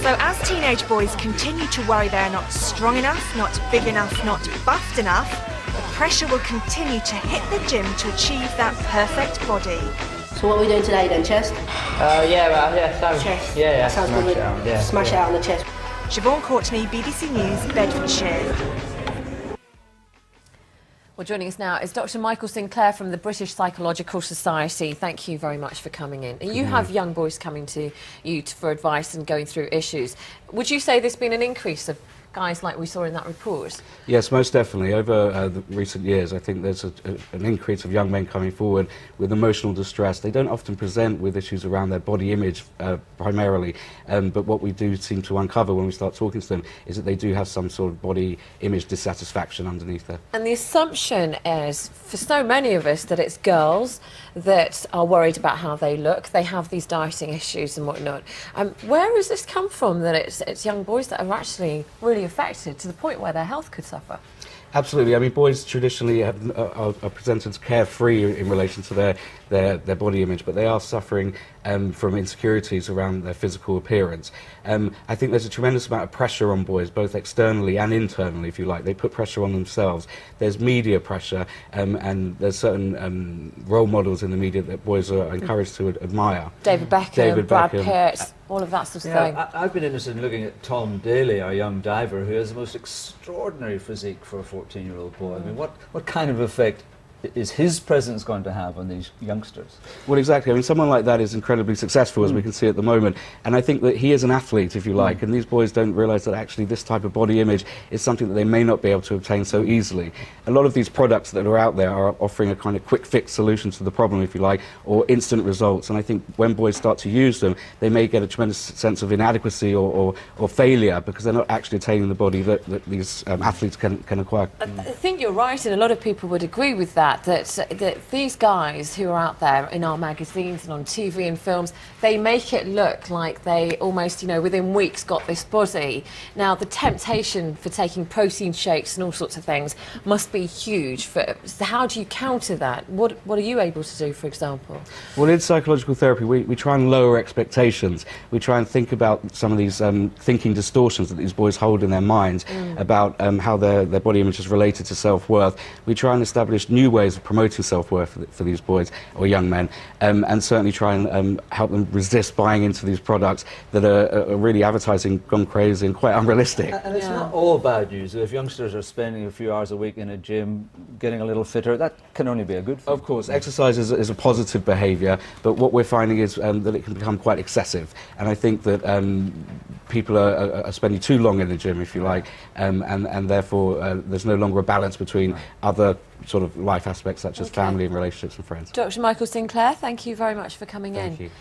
So as teenage boys continue to worry they're not strong enough, not big enough, not buffed enough, the pressure will continue to hit the gym to achieve that perfect body. So what are we doing today then, chest? Chest. Yeah. That sounds good. Smash out on the chest. Siobhan Courtney, BBC News, Bedfordshire. Well, joining us now is Dr. Michael Sinclair from the British Psychological Society. Thank you very much for coming in. You have young boys coming to you for advice and going through issues. Would you say there's been an increase of guys like we saw in that report? Yes, most definitely. Over the recent years, I think there's an increase of young men coming forward with emotional distress. They don't often present with issues around their body image primarily, but what we do seem to uncover when we start talking to them is that they do have some sort of body image dissatisfaction underneath there. And the assumption is, for so many of us, that it's girls that are worried about how they look. They have these dieting issues and whatnot. Where has this come from, that it's young boys that are actually really affected to the point where their health could suffer? Absolutely. I mean, boys traditionally are presented as carefree in relation to their body image, but they are suffering from insecurities around their physical appearance. I think there's a tremendous amount of pressure on boys, both externally and internally, if you like. They put pressure on themselves. There's media pressure, and there's certain role models in the media that boys are encouraged to admire. David Beckham, Brad Pitt, all of that sort of thing. I've been interested in looking at Tom Daly, our young diver, who has the most extraordinary physique for a 14-year-old boy. I mean, what kind of effect is his presence going to have on these youngsters? Well, exactly. I mean, someone like that is incredibly successful, as we can see at the moment, and I think that he is an athlete, if you like, and these boys don't realise that actually this type of body image is something that they may not be able to obtain so easily. A lot of these products that are out there are offering a kind of quick fix solution to the problem, if you like, or instant results, and I think when boys start to use them, they may get a tremendous sense of inadequacy or failure because they're not actually attaining the body that these athletes can acquire. I think you're right, and a lot of people would agree with that. That these guys who are out there in our magazines and on TV and films, they make it look like they almost, within weeks got this body. Now, the temptation for taking protein shakes and all sorts of things must be huge. So how do you counter that? What are you able to do, for example? Well, in psychological therapy, we try and lower expectations. We try and think about some of these thinking distortions that these boys hold in their minds about how their body image is related to self-worth. We try and establish new ways of promoting self-worth for these boys or young men, and certainly try and help them resist buying into these products that are really advertising gone crazy and quite unrealistic. And it's not all bad news. If youngsters are spending a few hours a week in a gym getting a little fitter, that can only be a good thing. Of course, exercise is a positive behaviour, but what we're finding is that it can become quite excessive, and I think that people are spending too long in the gym, if you like, and therefore there's no longer a balance between other sort of life aspects such as family and relationships and friends. Dr. Michael Sinclair, thank you very much for coming in. Thank you.